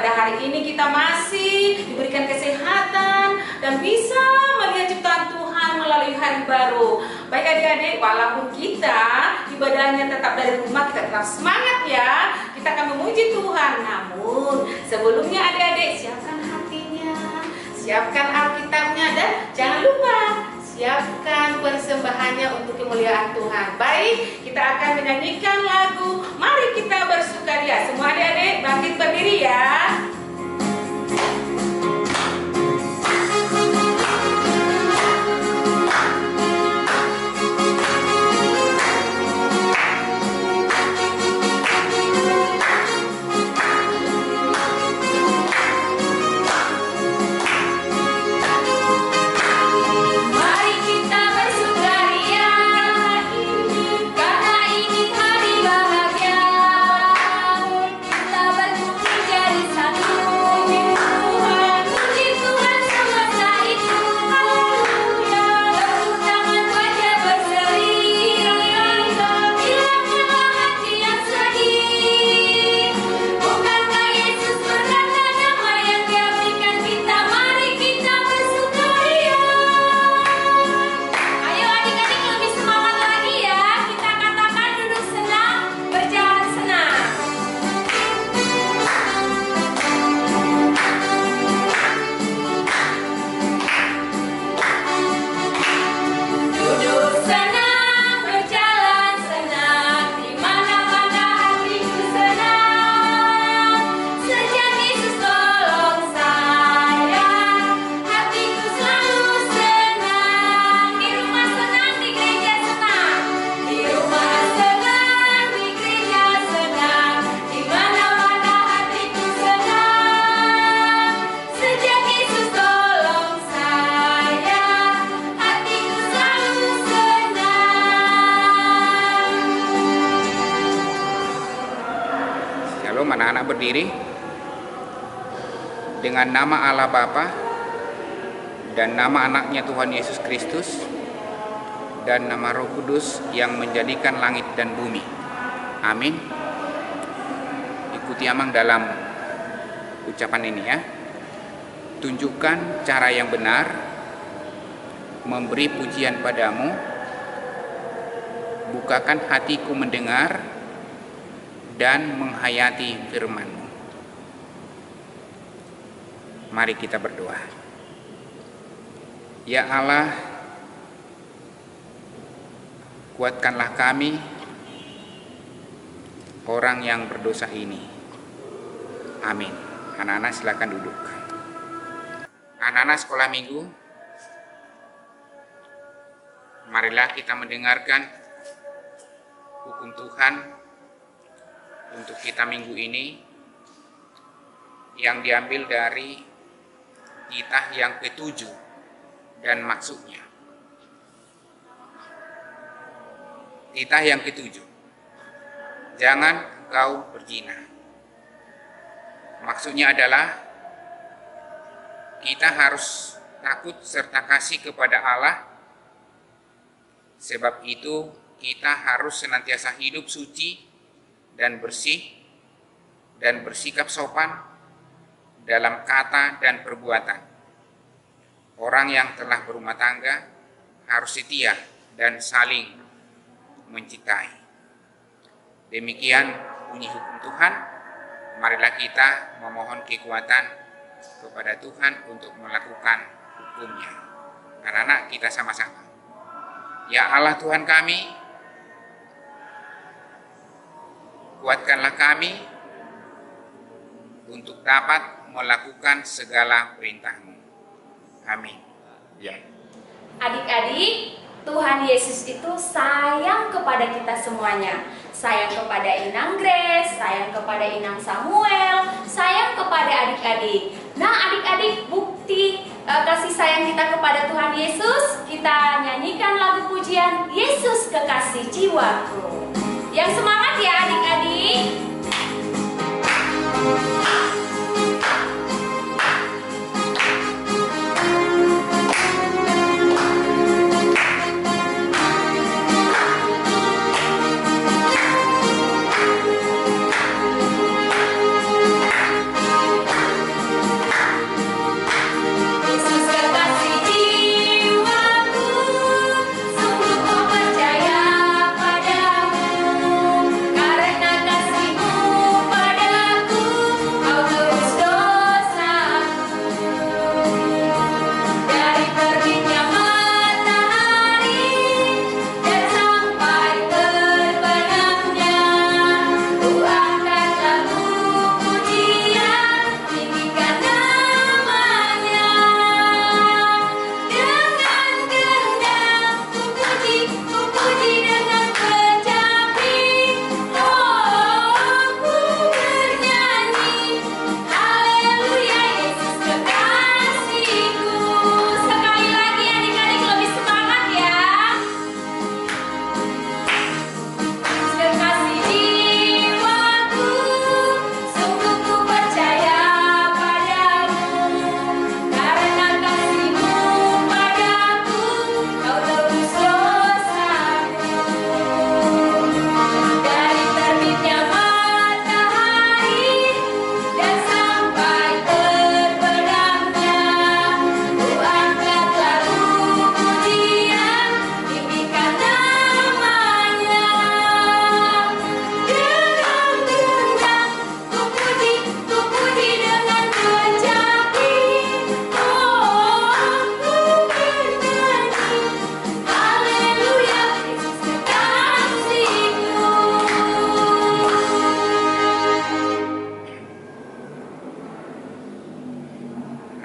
pada hari ini kita masih diberikan kesehatan dan bisa melihat ciptaan Tuhan melalui hari baru. Baik adik-adik, walaupun kita ibadahnya tetap dari rumah, kita tetap semangat ya. Kita akan memuji Tuhan. Namun sebelumnya adik-adik, siapkan hatinya, siapkan Alkitabnya, dan jangan lupa siapkan persembahannya untuk kemuliaan Tuhan. Baik, kita akan menyanyikan lagu Mari Kita Bersukaria. Semua adik-adik bangkit berdiri ya. Anak-anak berdiri dengan nama Allah Bapa dan nama anaknya Tuhan Yesus Kristus dan nama Roh Kudus yang menjadikan langit dan bumi. Amin. Ikuti Amang dalam ucapan ini ya. Tunjukkan cara yang benar, memberi pujian padamu, bukakan hatiku mendengar dan menghayati firman-Mu. Mari kita berdoa. Ya Allah, kuatkanlah kami, orang yang berdosa ini. Amin. Anak-anak silakan duduk. Anak-anak sekolah minggu, marilah kita mendengarkan hukum Tuhan untuk kita minggu ini yang diambil dari titah yang ke-7 dan maksudnya. Titah yang ke-7. Jangan engkau berzina. Maksudnya adalah kita harus takut serta kasih kepada Allah. Sebab itu kita harus senantiasa hidup suci dan bersih dan bersikap sopan dalam kata dan perbuatan. Orang yang telah berumah tangga harus setia dan saling mencintai. Demikian bunyi hukum Tuhan. Marilah kita memohon kekuatan kepada Tuhan untuk melakukan hukumnya. Anak-anak kita sama-sama. Ya Allah Tuhan kami, kuatkanlah kami untuk dapat melakukan segala perintah-Mu. Amin. Ya. Adik-adik, Tuhan Yesus itu sayang kepada kita semuanya. Sayang kepada Inang Grace, sayang kepada Inang Samuel, sayang kepada adik-adik. Nah adik-adik, bukti kasih sayang kita kepada Tuhan Yesus, kita nyanyikan lagu pujian Yesus Kekasih Jiwaku. Yang semangat ya adik-adik.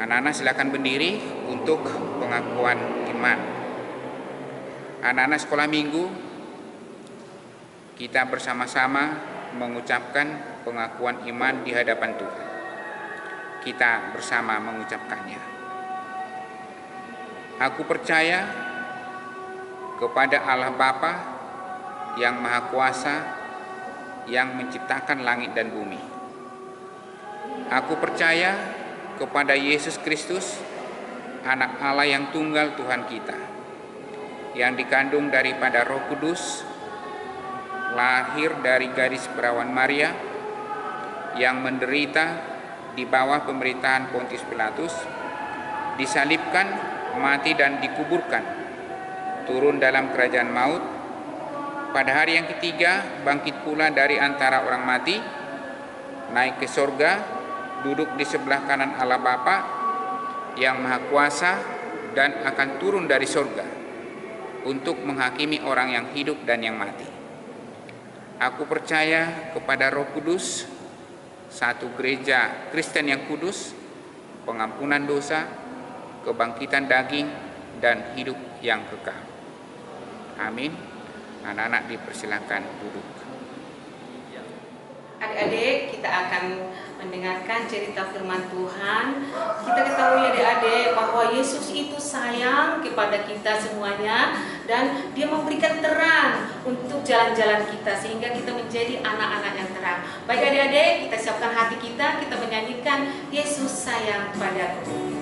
Anak-anak silakan berdiri untuk pengakuan iman. Anak-anak sekolah minggu, kita bersama-sama mengucapkan pengakuan iman di hadapan Tuhan. Kita bersama mengucapkannya. Aku percaya kepada Allah Bapa yang Maha Kuasa, yang menciptakan langit dan bumi. Aku percaya kepada Yesus Kristus, Anak Allah yang tunggal Tuhan kita, yang dikandung daripada Roh Kudus, lahir dari gadis perawan Maria, yang menderita di bawah pemerintahan Pontius Pilatus, disalibkan, mati dan dikuburkan, turun dalam kerajaan maut, pada hari yang ketiga bangkit pula dari antara orang mati, naik ke sorga, duduk di sebelah kanan Allah Bapa yang Maha Kuasa, dan akan turun dari sorga untuk menghakimi orang yang hidup dan yang mati. Aku percaya kepada Roh Kudus, satu gereja Kristen yang kudus, pengampunan dosa, kebangkitan daging, dan hidup yang kekal. Amin. Anak-anak dipersilakan duduk. Adik-adik, kita akan mendengarkan cerita firman Tuhan. Kita ketahui adik-adik bahwa Yesus itu sayang kepada kita semuanya, dan Dia memberikan terang untuk jalan-jalan kita sehingga kita menjadi anak-anak yang terang. Baik adik-adik, kita siapkan hati kita menyanyikan Yesus sayang padaku.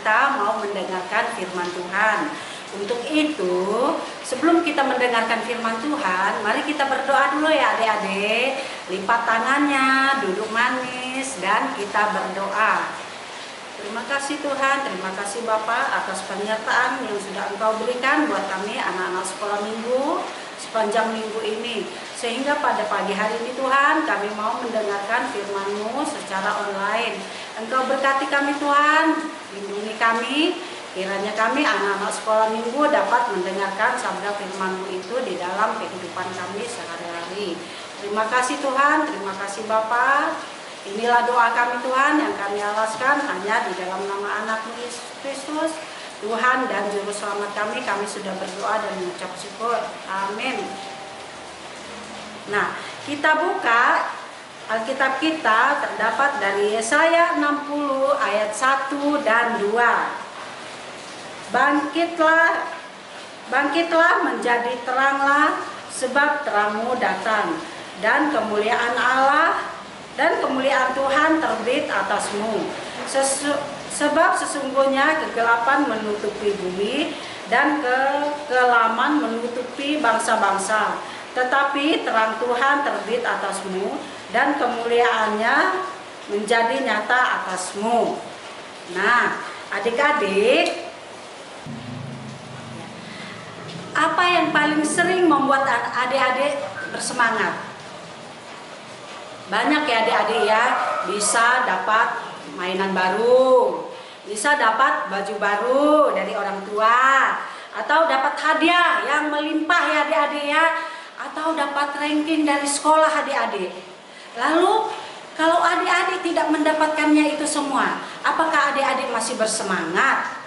Kita mau mendengarkan firman Tuhan. Untuk itu, sebelum kita mendengarkan firman Tuhan, mari kita berdoa dulu ya adik-adik. Lipat tangannya, duduk manis, dan kita berdoa. Terima kasih Tuhan, terima kasih Bapak atas penyertaan yang sudah Engkau berikan buat kami anak-anak sekolah minggu sepanjang minggu ini. Sehingga pada pagi hari ini Tuhan, kami mau mendengarkan firman-Mu secara online. Engkau berkati kami Tuhan, lindungi kami, kiranya kami anak-anak sekolah minggu dapat mendengarkan sabda firman-Mu itu di dalam kehidupan kami sehari-hari. Terima kasih Tuhan, terima kasih Bapa. Inilah doa kami Tuhan yang kami alaskan hanya di dalam nama anak-Mu Yesus Kristus, Tuhan dan Juru Selamat kami sudah berdoa dan mengucap syukur. Amin. Nah, kita buka Alkitab kita terdapat dari Yesaya 60 ayat 1 dan 2. Bangkitlah menjadi teranglah, sebab terangmu datang, dan kemuliaan Allah dan kemuliaan Tuhan terbit atasmu. Sebab sesungguhnya kegelapan menutupi bumi dan kekelaman menutupi bangsa-bangsa. Tetapi terang Tuhan terbit atasmu, dan kemuliaannya menjadi nyata atasmu. Nah, adik-adik, apa yang paling sering membuat adik-adik bersemangat? banyak ya adik-adik ya, bisa dapat mainan baru, bisa dapat baju baru dari orang tua, atau dapat hadiah yang melimpah ya adik-adik ya, atau dapat ranking dari sekolah adik-adik. Lalu kalau adik-adik tidak mendapatkannya itu semua, apakah adik-adik masih bersemangat?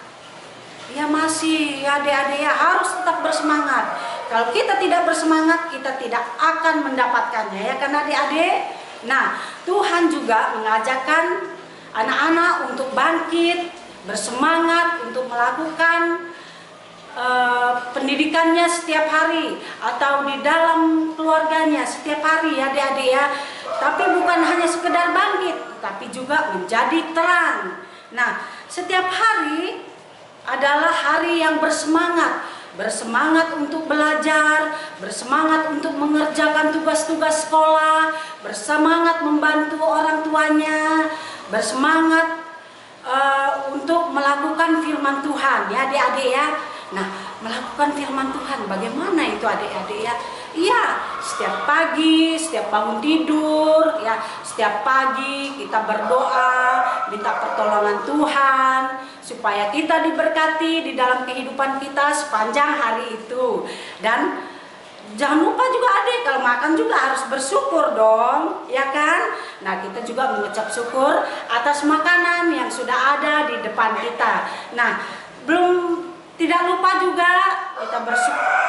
Ya masih, ya adik-adik ya harus tetap bersemangat. Kalau kita tidak bersemangat, kita tidak akan mendapatkannya ya kan adik-adik. Nah, Tuhan juga mengajarkan anak-anak untuk bangkit, bersemangat untuk melakukan pendidikannya setiap hari, atau di dalam keluarganya setiap hari ya adik-adik ya. Tapi bukan hanya sekedar bangkit, tapi juga menjadi terang. Nah, setiap hari adalah hari yang bersemangat, bersemangat untuk belajar, bersemangat untuk mengerjakan tugas-tugas sekolah, bersemangat membantu orang tuanya, bersemangat untuk melakukan firman Tuhan ya adik-adik ya. Nah, melakukan firman Tuhan bagaimana itu adik-adik ya? Iya, setiap pagi, setiap bangun tidur ya, setiap pagi kita berdoa, minta pertolongan Tuhan supaya kita diberkati di dalam kehidupan kita sepanjang hari itu. Dan jangan lupa juga adik, kalau makan juga harus bersyukur dong, ya kan? Nah, kita juga mengucap syukur atas makanan yang sudah ada di depan kita. Nah, tidak lupa juga kita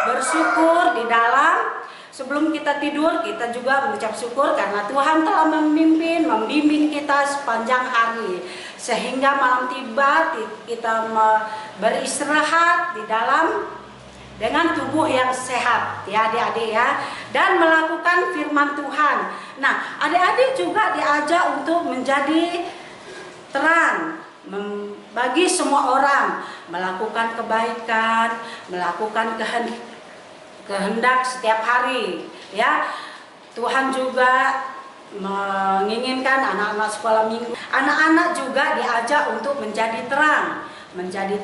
bersyukur di dalam, sebelum kita tidur kita juga mengucap syukur karena Tuhan telah membimbing kita sepanjang hari, sehingga malam tiba kita beristirahat di dalam dengan tubuh yang sehat ya adik-adik ya, dan melakukan firman Tuhan. Nah, adik-adik juga diajak untuk menjadi terang bagi semua orang, melakukan kebaikan, melakukan kehendak setiap hari ya. Tuhan juga menginginkan anak-anak sekolah minggu, anak-anak juga diajak untuk menjadi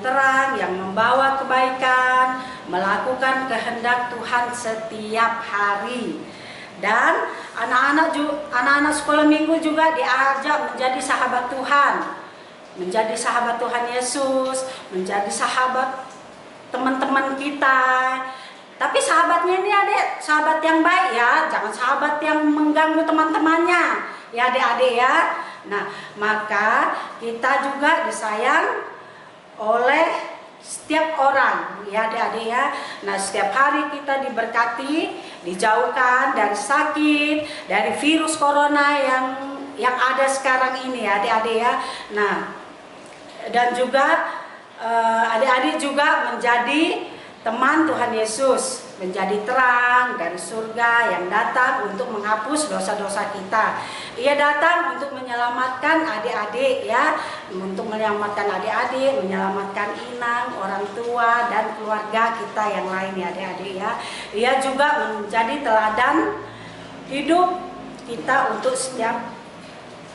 terang yang membawa kebaikan, melakukan kehendak Tuhan setiap hari. Dan anak-anak sekolah minggu juga diajak menjadi sahabat Tuhan, menjadi sahabat Tuhan Yesus, menjadi sahabat teman-teman kita. Tapi sahabatnya ini adik, sahabat yang baik ya, jangan sahabat yang mengganggu teman-temannya ya adik-adik ya. Nah, maka kita juga disayang oleh setiap orang ya adik-adik ya. Nah, setiap hari kita diberkati, dijauhkan dari sakit, dari virus corona yang ada sekarang ini ya adik-adik ya. Nah, dan juga adik-adik juga menjadi teman Tuhan Yesus, menjadi terang dari surga yang datang untuk menghapus dosa-dosa kita. Ia datang untuk menyelamatkan adik-adik ya, untuk menyelamatkan adik-adik, menyelamatkan inang, orang tua dan keluarga kita yang lain ya adik-adik ya. Ia juga menjadi teladan hidup kita untuk setiap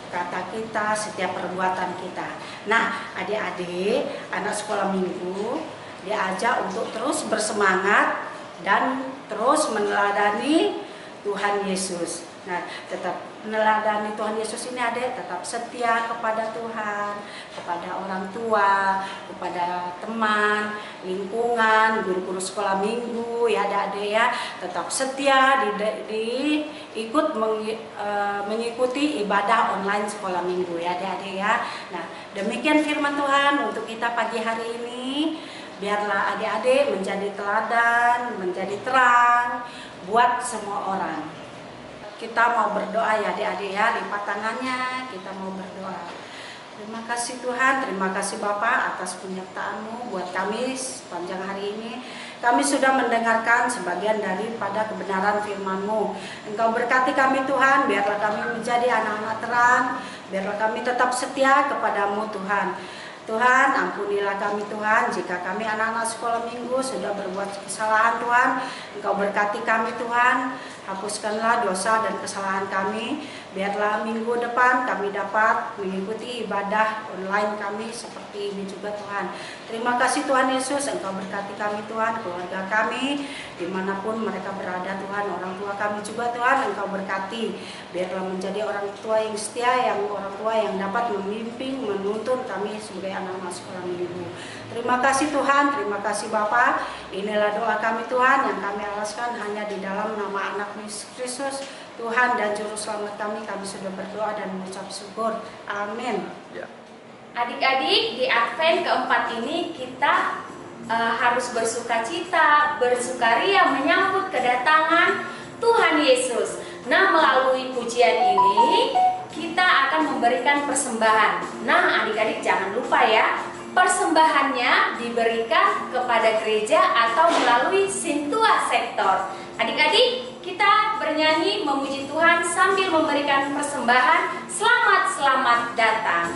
kata kita, setiap perbuatan kita. Nah, adik-adik, anak sekolah minggu diajak untuk terus bersemangat dan terus meneladani Tuhan Yesus. Nah, tetap meneladani Tuhan Yesus ini adik, tetap setia kepada Tuhan, kepada orang tua, kepada teman, lingkungan, guru-guru sekolah minggu ya adik-adik ya, tetap setia mengikuti ibadah online sekolah minggu ya adik-adik ya. Nah, demikian firman Tuhan untuk kita pagi hari ini. Biarlah adik-adik menjadi teladan, menjadi terang buat semua orang. Kita mau berdoa ya adik-adik ya, lipat tangannya, kita mau berdoa. Terima kasih Tuhan, terima kasih Bapak atas penyertaan-Mu buat kami sepanjang hari ini. Kami sudah mendengarkan sebagian daripada kebenaran firman-Mu. Engkau berkati kami Tuhan, biarlah kami menjadi anak-anak terang, biarlah kami tetap setia kepada-Mu Tuhan. Tuhan, ampunilah kami Tuhan, jika kami anak-anak sekolah minggu sudah berbuat kesalahan Tuhan. Engkau berkati kami Tuhan, Hapuskanlah dosa dan kesalahan kami. Biarlah minggu depan kami dapat mengikuti ibadah online kami seperti ini juga Tuhan. Terima kasih Tuhan Yesus, Engkau berkati kami Tuhan, keluarga kami, dimanapun mereka berada Tuhan. Orang tua kami juga Tuhan, Engkau berkati. Biarlah menjadi orang tua yang setia, orang tua yang dapat membimbing, menuntun kami sebagai anak-anak sekolah minggu. Terima kasih Tuhan, terima kasih Bapa. Inilah doa kami Tuhan yang kami alaskan hanya di dalam nama anak Yesus Kristus, Tuhan dan Juru Selamat kami sudah berdoa dan mengucap syukur. Amin. Ya. Adik-adik, di Advent keempat ini kita harus bersukacita, bersukaria menyambut kedatangan Tuhan Yesus. Nah, melalui pujian ini kita akan memberikan persembahan. Nah, adik-adik jangan lupa ya, persembahannya diberikan kepada gereja atau melalui Sintua Sektor. Adik-adik, kita bernyanyi memuji Tuhan sambil memberikan persembahan. Selamat, selamat datang.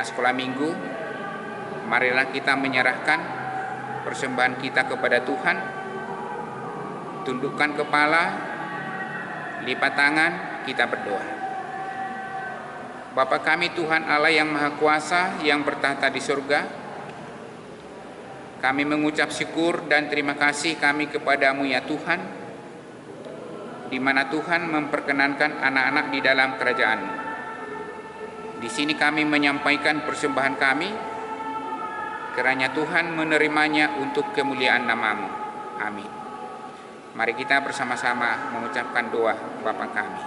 Sekolah minggu, marilah kita menyerahkan persembahan kita kepada Tuhan. Tundukkan kepala, lipat tangan, kita berdoa. Bapa kami Tuhan Allah yang Maha Kuasa yang bertahta di surga, kami mengucap syukur dan terima kasih kami kepadamu ya Tuhan, di mana Tuhan memperkenankan anak-anak di dalam kerajaan-Mu. Di sini kami menyampaikan persembahan kami, kiranya Tuhan menerimanya untuk kemuliaan nama-Mu. Amin. Mari kita bersama-sama mengucapkan doa Bapa kami.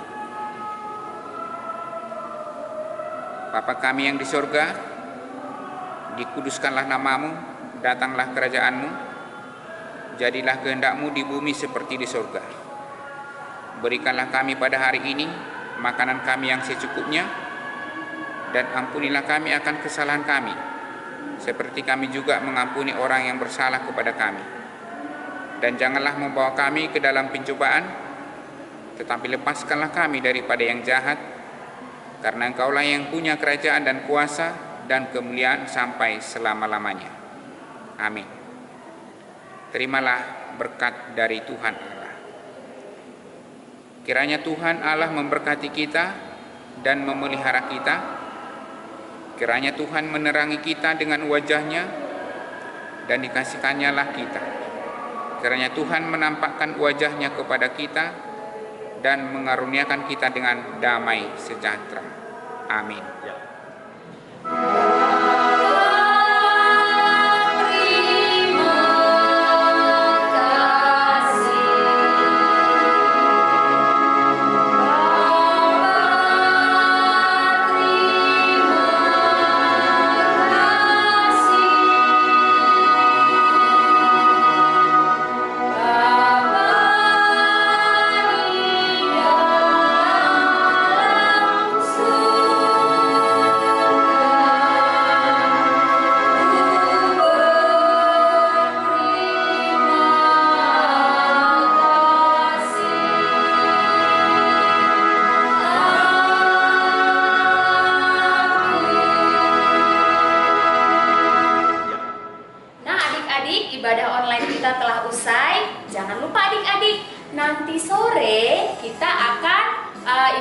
Bapa kami yang di surga, dikuduskanlah nama-Mu, datanglah kerajaan-Mu, jadilah kehendak-Mu di bumi seperti di surga. Berikanlah kami pada hari ini makanan kami yang secukupnya, dan ampunilah kami akan kesalahan kami, seperti kami juga mengampuni orang yang bersalah kepada kami. Dan janganlah membawa kami ke dalam pencobaan, tetapi lepaskanlah kami daripada yang jahat, karena Engkaulah yang punya kerajaan dan kuasa dan kemuliaan sampai selama-lamanya. Amin. Terimalah berkat dari Tuhan Allah. Kiranya Tuhan Allah memberkati kita dan memelihara kita. Kiranya Tuhan menerangi kita dengan wajah-Nya dan dikasihkannya lah kita. Kiranya Tuhan menampakkan wajah-Nya kepada kita dan mengaruniakan kita dengan damai sejahtera. Amin.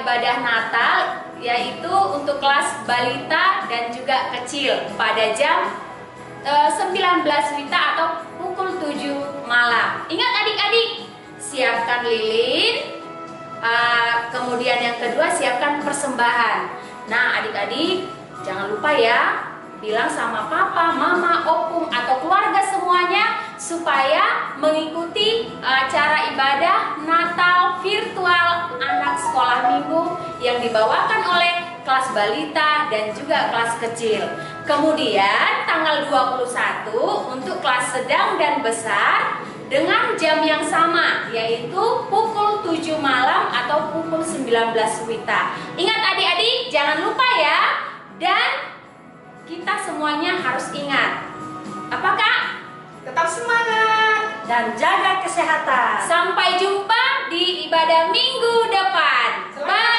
ibadah Natal, yaitu untuk kelas balita dan juga kecil pada jam 19 WITA atau pukul 7 malam. Ingat adik-adik, siapkan lilin, kemudian yang kedua siapkan persembahan. Nah adik-adik jangan lupa ya, bilang sama papa, mama, opung atau keluarga semuanya supaya mengikuti acara ibadah Natal virtual anak sekolah minggu yang dibawakan oleh kelas balita dan juga kelas kecil. Kemudian tanggal 21 untuk kelas sedang dan besar dengan jam yang sama, yaitu pukul 7 malam atau pukul 19 WITA. Ingat adik-adik, jangan lupa ya. Dan kita semuanya harus ingat. Apakah? Tetap semangat dan jaga kesehatan. Sampai jumpa di ibadah minggu depan. Bye.